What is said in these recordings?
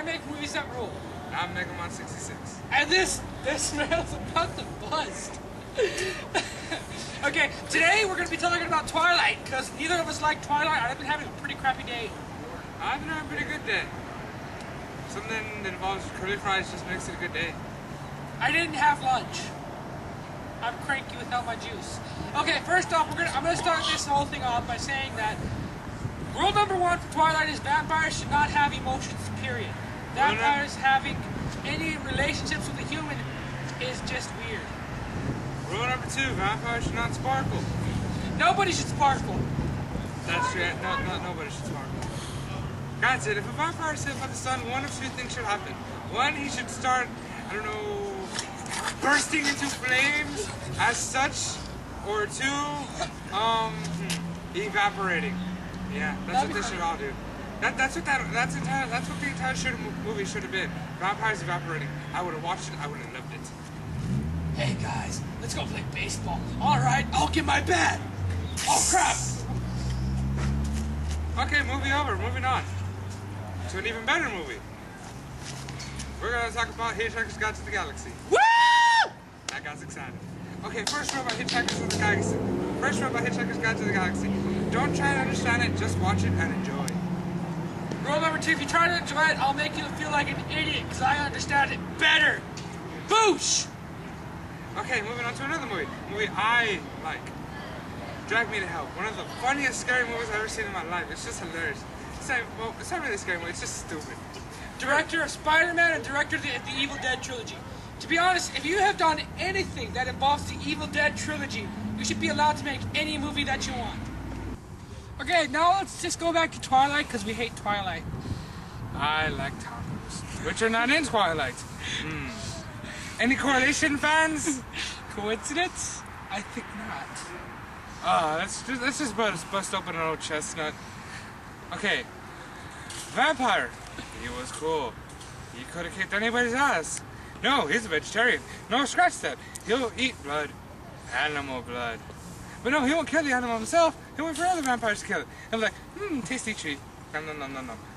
make movies that rule. I'm Megamon 66. And this man's about to bust. Okay, today we're going to be talking about Twilight, because neither of us like Twilight. I've been having a pretty crappy day. I've been having a pretty good day. Something that involves curly fries just makes it a good day. I didn't have lunch. I'm cranky without my juice. Okay, first off, I'm gonna start this whole thing off by saying that rule number one for Twilight is vampires should not have emotions, period. Vampires having any relationships with a human is just weird. Rule number two, vampires should not sparkle. Nobody should sparkle. That's true. No, nobody should sparkle. That's it. If a vampire is hit by the sun, one of two things should happen. One, he should start, I don't know, bursting into flames as such, or two, evaporating. Yeah, that's what they should all do. That's what the entire movie should have been. Vampires evaporating. I would have watched it. I would have loved it. Hey guys, let's go play baseball. All right, I'll get my bat. Oh crap! Okay, movie over. Moving on to an even better movie. We're gonna talk about Hitchhiker's Guide to the Galaxy. Woo! That guy's excited. Okay, first rule about Hitchhiker's Guide to the Galaxy. First rule about Hitchhiker's Guide to the Galaxy. Don't try to understand it, just watch it and enjoy. Rule number two, if you try to enjoy it, I'll make you feel like an idiot because I understand it better. Boosh! Okay, moving on to another movie. Movie I like. Drag Me to Hell. One of the funniest scary movies I've ever seen in my life. It's just hilarious. It's not really a scary movie, it's just stupid. Director of Spider-Man and director of the Evil Dead trilogy. To be honest, if you have done anything that involves the Evil Dead trilogy, you should be allowed to make any movie that you want. Okay, now let's just go back to Twilight, because we hate Twilight. I like tacos, which are not in Twilight. Any correlation, fans? Coincidence? I think not. Let's just bust open an old chestnut. Okay, vampire. He was cool. He could have kicked anybody's ass. No, he's a vegetarian. No, scratch that. He'll eat blood. Animal blood. But no, he won't kill the animal himself. He'll wait for other vampires to kill it. He'll be like, tasty treat. No.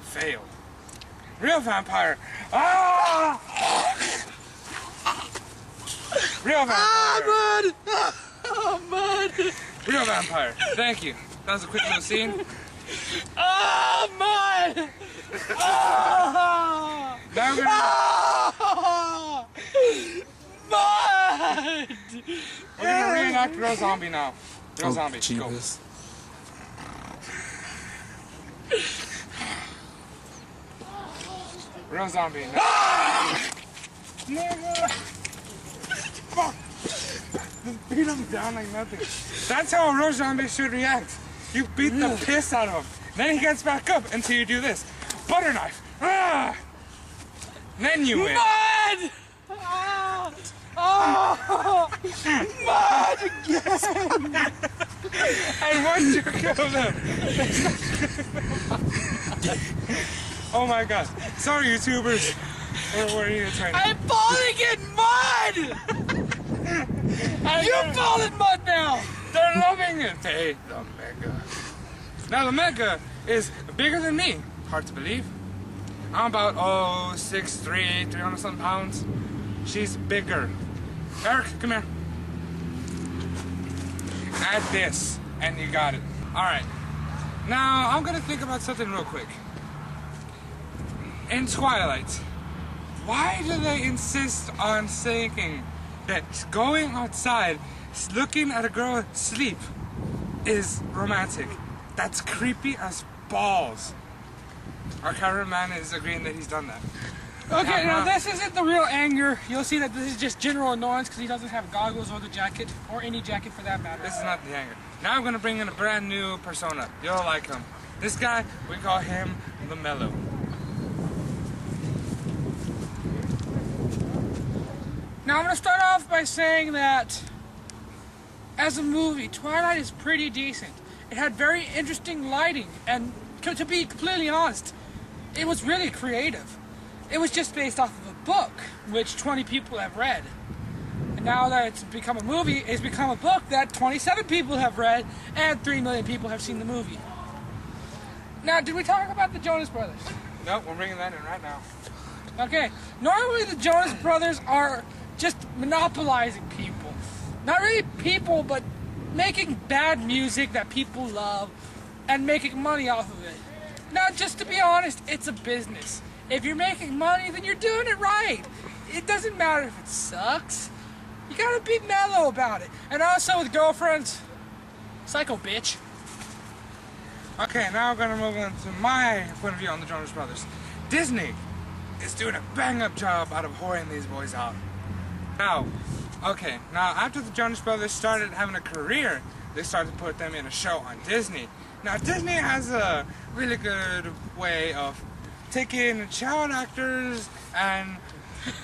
Fail. Real vampire. Ah! Real vampire. Ah, mud! Oh, mud! Real vampire. Thank you. That was a quick little scene. Ah, mud! Ah! Now we're gonna... Mud! We're gonna reenact Real Zombie now. Real Zombie, go. Real Zombie. No. Nigga! Fuck! Just beat him down like nothing. That's how a real zombie should react. You beat the piss out of him. Then he gets back up until you do this. Butter knife. Ah! Then you win. Mud! Ah! Oh! Mud again! And once you kill them, oh my god. Sorry, YouTubers. What are you trying to do? I'm falling in mud! You fall in mud now! They're loving it. Hey, the Mega. Now the Mega is bigger than me. Hard to believe. I'm about 6'3", 300-something pounds. She's bigger. Eric, come here. Add this, and you got it. All right. Now I'm gonna think about something real quick. In Twilight, why do they insist on saying that going outside, looking at a girl sleep, is romantic? That's creepy as balls. Our cameraman is agreeing that he's done that. Okay, now this isn't the real anger. You'll see that this is just general annoyance because he doesn't have goggles or the jacket, or any jacket for that matter. This is not the anger. Now I'm gonna bring in a brand new persona. You'll like him. This guy, we call him the Mellow. Now I'm gonna start off by saying that as a movie, Twilight is pretty decent. It had very interesting lighting, and to be completely honest, it was really creative. It was just based off of a book, which 20 people have read. And now that it's become a movie, it's become a book that 27 people have read, and 3 million people have seen the movie. Now, did we talk about the Jonas Brothers? Nope, we're bringing that in right now. Okay, normally the Jonas Brothers are just monopolizing people. Not really people, but making bad music that people love and making money off of it. Now, just to be honest, it's a business. If you're making money, then you're doing it right. It doesn't matter if it sucks. You gotta be mellow about it. And also with girlfriends, psycho bitch. Okay, now we're gonna move on to my point of view on the Jonas Brothers. Disney is doing a bang-up job out of whoring these boys out. Now after the Jonas Brothers started having a career, they started to put them in a show on Disney. Now Disney has a really good way of taking child actors and,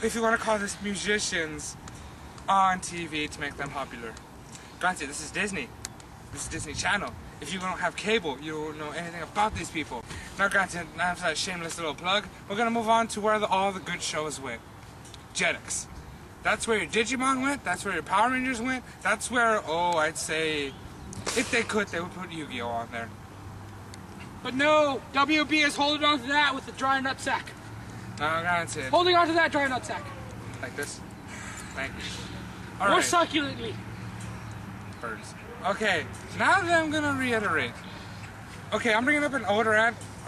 if you want to call this, musicians on TV to make them popular. Granted, this is Disney. This is Disney Channel. If you don't have cable, you don't know anything about these people. Now granted, after that shameless little plug, we're gonna move on to where all the good shows went. Jetix. That's where your Digimon went, that's where your Power Rangers went, that's where, I'd say, if they could, they would put Yu-Gi-Oh! On there. But no, WB is holding on to that with the dry nut sack. No, granted. Holding on to that dry nut sack. Like this. Thank you. More Alright. succulently. Birds. Okay, now that I'm gonna reiterate. Okay, I'm bringing up an older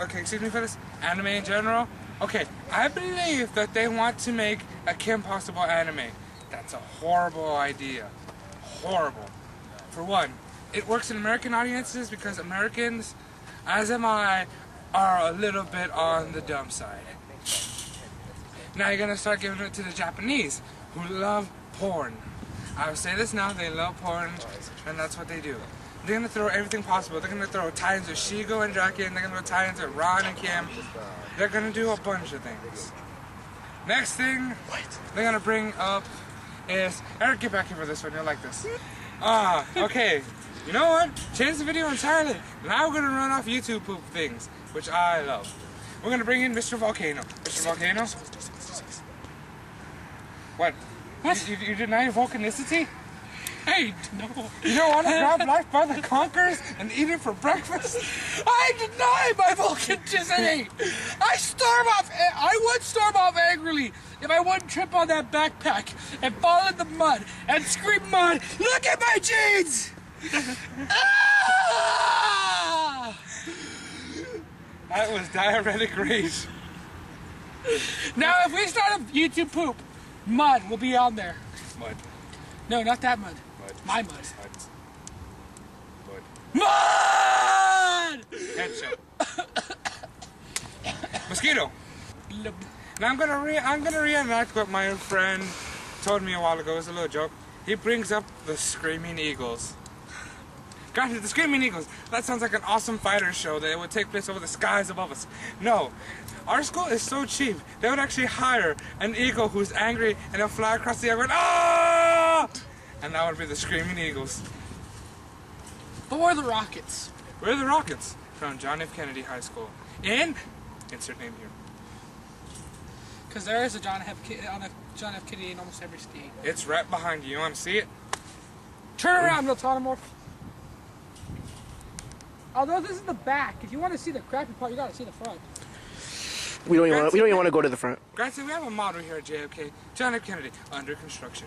excuse me for this, anime in general. Okay, I believe that they want to make a Kim Possible anime. That's a horrible idea. Horrible. For one, it works in American audiences because Americans, as am I, are a little bit on the dumb side. Now you're gonna start giving it to the Japanese, who love porn. I will say this now, they love porn, and that's what they do. They're gonna throw everything possible. They're gonna throw tie-ins with Shigo and Draken, they're gonna throw tie-ins with Ron and Kim. They're gonna do a bunch of things. Next thing they're gonna bring up is, Eric, get back here for this one, you'll like this. Okay. You know what? Change the video entirely. Now we're gonna run off YouTube poop things, which I love. We're gonna bring in Mr. Volcano. Mr. Volcano? What? What? You deny your volcanicity? Hey, no. You don't want to grab life by the conkers and eat it for breakfast? I deny my volcanicity. I would storm off angrily if I wouldn't trip on that backpack and fall in the mud and scream mud, look at my jeans! Ah! That was diuretic rage. Now, if we start a YouTube poop, mud will be on there. Mud. No, not that mud. Mud. My mud. Mud. Mud! Headshot. Mosquito. Now I'm gonna reenact what my friend told me a while ago. It was a little joke. He brings up the Screaming Eagles. Granted, the Screaming Eagles, that sounds like an awesome fighter show that would take place over the skies above us. No. Our school is so cheap, they would actually hire an eagle who's angry and they'll fly across the air going, ah! And that would be the Screaming Eagles. But we're the Rockets. We're the Rockets from John F. Kennedy High School. In, insert name here. Because there is a John F. Kennedy in almost every state. It's right behind you. You want to see it? Turn around, Miltonomorph. Although this is the back, if you want to see the crappy part, you gotta see the front. We don't even want to go to the front. Granted, we have a model here at JFK, John F. Kennedy, under construction.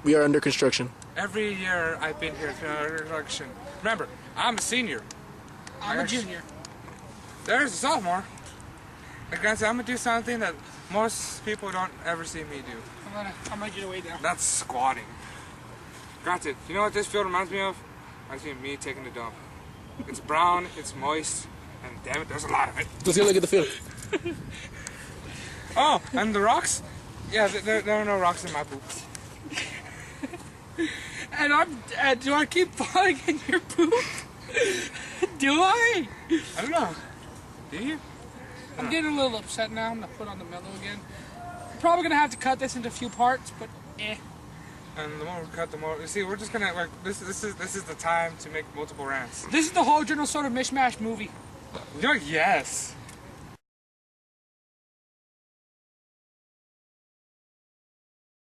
We are under construction. Every year I've been here through under construction. Remember, I'm a senior. I'm a junior. There's a sophomore. And granted, I'm gonna do something that most people don't ever see me do. I'm gonna get away now. That's squatting. Granted, you know what this field reminds me of? Reminds me of me taking a dump. It's brown, it's moist, and damn it, there's a lot of it. Let's go look at the field. Oh, and the rocks? Yeah, there are no rocks in my poop. And do I keep falling in your poop? Do I? I don't know. Do you? I'm getting a little upset now. I'm gonna put on the mellow again. I'm probably gonna have to cut this into a few parts, but eh. And the more we cut, the more. You see, we're just gonna like this is the time to make multiple rants. This is the whole General Soda mishmash movie. You know, yes.